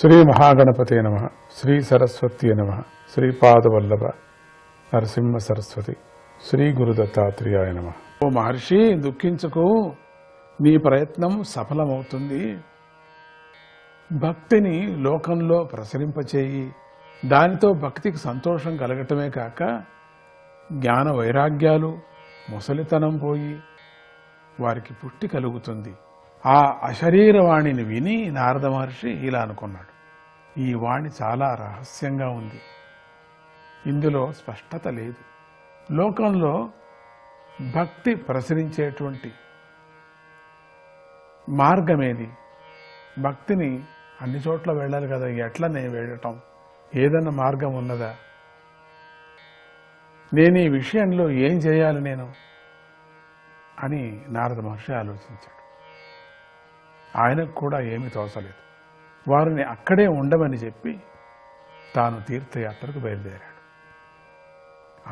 శ్రీ మహాగణపతే నమః. శ్రీ సరస్వతి నమః. శ్రీపాదవల్లభ నరసింహ సరస్వతి. శ్రీ గురు దత్తాత్రేయాయ నమః. ఓ మహర్షి, దుఃఖించకు, నీ ప్రయత్నం సఫలమవుతుంది. భక్తిని లోకంలో ప్రసరింపచేయి. దానితో భక్తికి సంతోషం కలగటమే కాక జ్ఞాన వైరాగ్యాలు, ముసలితనం పోయి వారికి పుట్టి కలుగుతుంది. ఆ అశరీరవాణిని విని నారద మహర్షి ఇలా అనుకున్నాడు, ఈ వాణి చాలా రహస్యంగా ఉంది, ఇందులో స్పష్టత లేదు. లోకంలో భక్తి ప్రసరించేటువంటి మార్గమేది? భక్తిని అన్ని చోట్ల వెళ్ళాలి కదా, ఎట్లా నేను వెళ్ళటం? ఏదన్నా మార్గం ఉన్నదా? నేను ఈ విషయంలో ఏం చేయాలి నేను అని నారద మహర్షి ఆలోచించాడు. ఆయనకు కూడా ఏమీ తోచలేదు. వారిని అక్కడే ఉండమని చెప్పి తాను తీర్థయాత్రకు బయలుదేరాడు.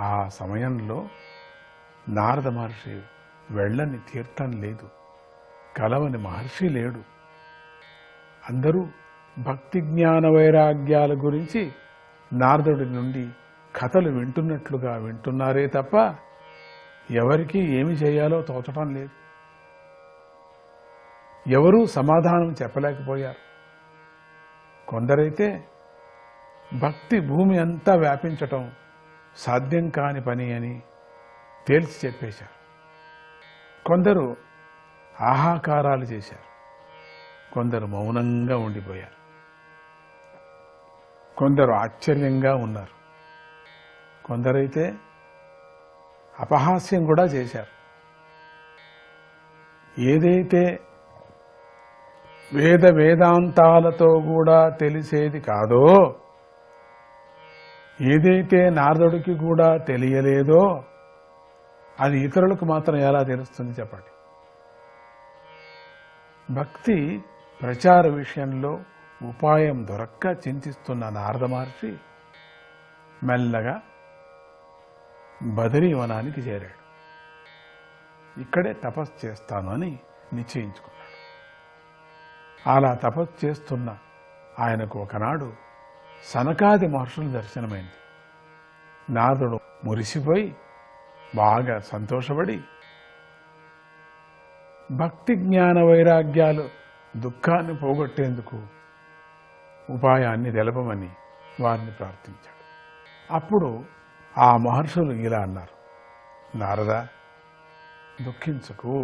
ఆ సమయంలో నారద మహర్షి వెళ్ళని తీర్థం లేదు, కలవని మహర్షి లేడు. అందరూ భక్తి జ్ఞాన వైరాగ్యాల గురించి నారదుడి నుండి కథలు వింటున్నట్లుగా వింటున్నారే తప్ప ఎవరికీ ఏమి చేయాలో తోచటం లేదు. ఎవరూ సమాధానం చెప్పలేకపోయారు. కొందరైతే భక్తి భూమి అంతా వ్యాపించటం సాధ్యం కాని పని అని తేల్చి చెప్పేశారు. కొందరు ఆహాకారాలు చేశారు. కొందరు మౌనంగా ఉండిపోయారు. కొందరు ఆశ్చర్యంగా ఉన్నారు. కొందరైతే అపహాస్యం కూడా చేశారు. ఏదైతే వేదాంతాలతో కూడా తెలిసేది కాదో, ఏదైతే నారదుడికి కూడా తెలియలేదో అది ఇతరులకు మాత్రం ఎలా తెలుస్తుంది చెప్పండి? భక్తి ప్రచార విషయంలో ఉపాయం దొరక్క చింతిస్తున్న నారద మహర్షి మెల్లగా బదరీవనానికి చేరాడు. ఇక్కడే తపస్సు చేస్తాను అని నిశ్చయించుకున్నాడు. అలా తపస్సు చేస్తున్న ఆయనకు ఒకనాడు సనకాది మహర్షుల దర్శనమైంది. నారదుడు మురిసిపోయి బాగా సంతోషపడి భక్తి జ్ఞాన వైరాగ్యాలు దుఃఖాన్ని పోగొట్టేందుకు ఉపాయాన్ని తెలపమని వారిని ప్రార్థించాడు. అప్పుడు ఆ మహర్షులు ఇలా అన్నారు, నారద, దుఃఖించకు,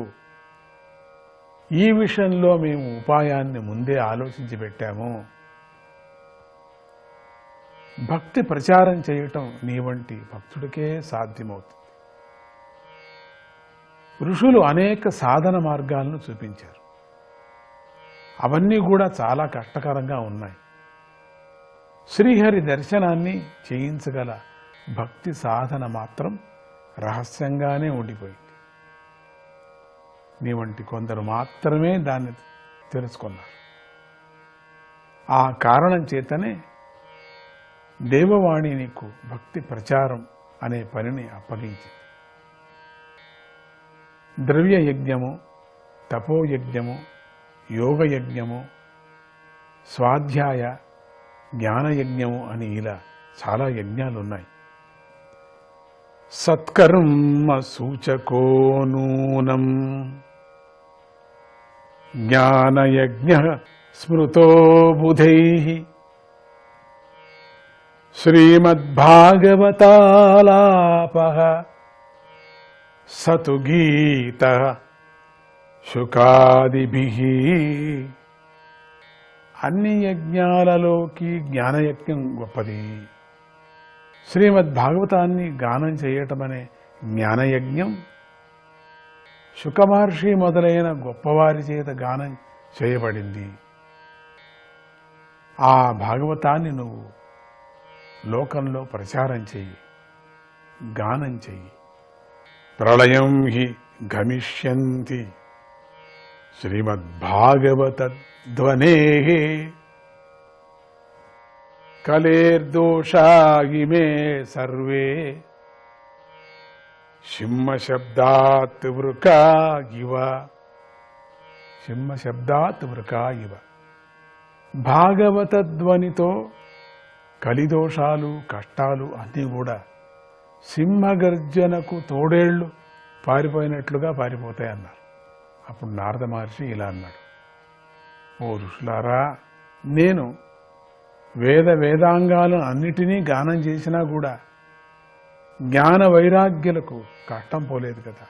ఈ విషయంలో మేము ఉపాయాన్ని ముందే ఆలోచించి పెట్టాము. భక్తి ప్రచారం చేయటం నీ వంటి భక్తుడికే సాధ్యమవుతుంది. ఋషులు అనేక సాధన మార్గాలను చూపించారు. అవన్నీ కూడా చాలా కష్టకరంగా ఉన్నాయి. శ్రీహరి దర్శనాన్ని చేయించగల భక్తి సాధన మాత్రం రహస్యంగానే ఉండిపోయింది. నీ వంటి కొందరు మాత్రమే దాన్ని తెలుసుకున్నారు. ఆ కారణం చేతనే దేవవాణి నీకు భక్తి ప్రచారం అనే పనిని అప్పగించింది. ద్రవ్య యజ్ఞము, తపోయజ్ఞము, యోగయజ్ఞము, స్వాధ్యాయ జ్ఞానయజ్ఞము అని ఇలా చాలా యజ్ఞాలు ఉన్నాయి. సత్కర్మ సూచకో నూనం జ్ఞానయజ్ఞ స్మృతో బుధైః శ్రీమద్భాగవతాలాపః సతు గీత శుకాదిభిః. అన్ని యజ్ఞాలలోకి జ్ఞానయజ్ఞం గొప్పది. శ్రీమద్భాగవతాన్ని గానం చేయటం అనే జ్ఞానయజ్ఞం శుకమహర్షి మొదలైన గొప్పవారి చేత గానం చేయబడింది. ఆ భాగవతాన్ని నువ్వు లోకంలో ప్రచారం చెయ్యి, గానం చెయ్యి. ప్రళయం హి గమిష్యంతి శ్రీమద్భాగవత ధ్వనేః కలేర్దోషా ఇమే సర్వే సింహశబ్దాత్ వృకా ఇవ. సింహశబ్దాత్ వృకా ఇవ. భాగవత ధ్వనితో కలిదోషాలు కష్టాలు అన్నీ కూడా సింహగర్జనకు తోడేళ్లు పారిపోయినట్లుగా పారిపోతాయి అన్నారు. అప్పుడు నారద మహర్షి ఇలా అన్నాడు, ఓ ఋషులారా, నేను వేదాంగాలను అన్నిటినీ గానం చేసినా కూడా జ్ఞాన వైరాగ్యాలకు కష్టం పోలేదు కదా.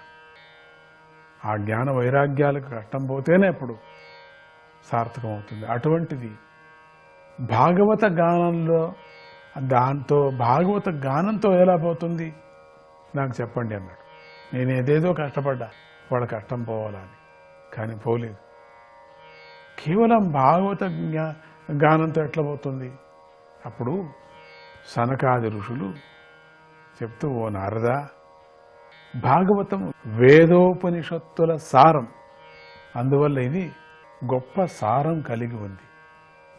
ఆ జ్ఞాన వైరాగ్యాలకు కష్టం పోతేనే అప్పుడు సార్థకం అవుతుంది. అటువంటిది భాగవత గానంలో భాగవత గానంతో ఎలా పోతుంది నాకు చెప్పండి అన్నాడు. నేను ఏదేదో కష్టపడ్డా వాళ్ళ కష్టం పోవాలని, కానీ పోలేదు. కేవలం భాగవత గానంతో ఎట్లా పోతుంది? అప్పుడు సనకాది ఋషులు చెప్తూ, ఓ నారద, భాగవతం వేదోపనిషత్తుల సారం, అందువల్ల ఇది గొప్ప సారం కలిగి ఉంది.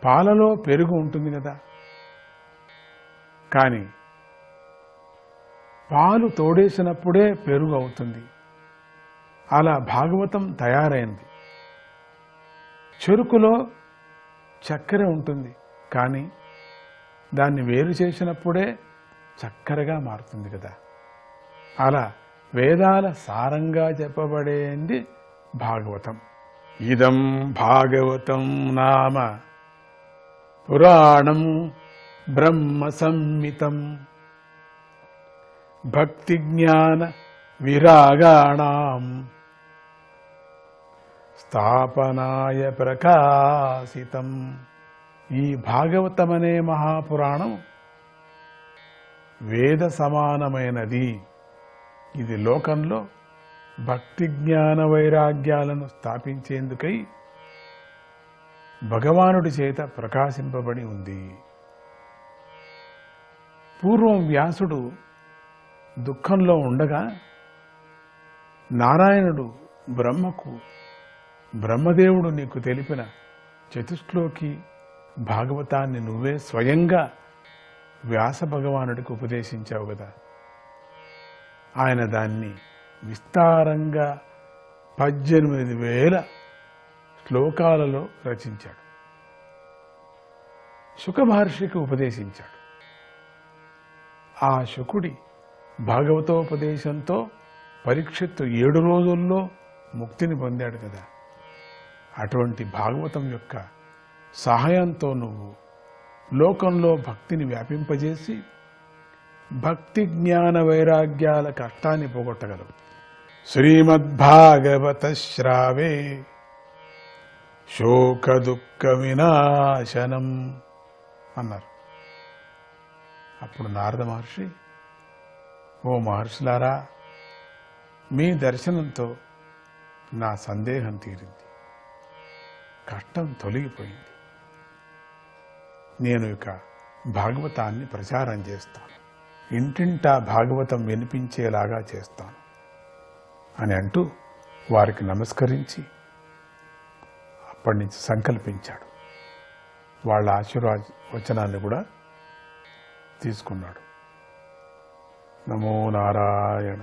పాలలో పెరుగు ఉంటుంది కదా, కానీ పాలు తోడేసినప్పుడే పెరుగు అవుతుంది. అలా భాగవతం తయారైంది. చెరుకులో చక్కెర ఉంటుంది, కానీ దాన్ని వేరు చేసినప్పుడే చక్కెరగా మారుతుంది కదా. అలా వేదాల సారంగా చెప్పబడేది భాగవతం. ఇదం భాగవతం నామ పురాణం బ్రహ్మ సంహితం భక్తి జ్ఞాన విరాగాణం స్థాపనాయ ప్రకాశితం. ఈ భాగవతం అనే మహాపురాణం వేద సమానమైనది. ఇది లోకంలో భక్తి జ్ఞాన వైరాగ్యాలను స్థాపించేందుకై భగవానుడి చేత ప్రకాశింపబడి ఉంది. పూర్వం వ్యాసుడు దుఃఖంలో ఉండగా నారాయణుడు బ్రహ్మకు, బ్రహ్మదేవుడు నీకు తెలిపిన చతుశ్లోకి భాగవతాన్ని నువ్వే స్వయంగా వ్యాస భగవానుడికి ఉపదేశించావు కదా. ఆయన దాన్ని విస్తారంగా 18,000 శ్లోకాలలో రచించాడు. శుక మహర్షికి ఉపదేశించాడు. ఆ శుకుడి భాగవతోపదేశంతో పరీక్షిత్తు 7 రోజుల్లో ముక్తిని పొందాడు కదా. అటువంటి భాగవతం యొక్క సహాయంతో నువ్వు లోకంలో భక్తిని వ్యాపింపజేసి భక్తి జ్ఞాన వైరాగ్యాల కష్టాన్ని పోగొట్టగలవు. శ్రీమద్భాగవత శ్రావే శోక దుఃఖ వినాశనం అన్నారు. అప్పుడు నారద మహర్షి, ఓ మహర్షులారా, మీ దర్శనంతో నా సందేహం తీరింది, కష్టం తొలగిపోయింది. నేను ఇక భాగవతాన్ని ప్రచారం చేస్తాను, ఇంటింటా భాగవతం వినిపించేలాగా చేస్తాను అని అంటూ వారికి నమస్కరించి అప్పటి నుంచి సంకల్పించాడు. వాళ్ళ ఆశీర్వచనాన్ని కూడా తీసుకున్నాడు. నమో నారాయణ.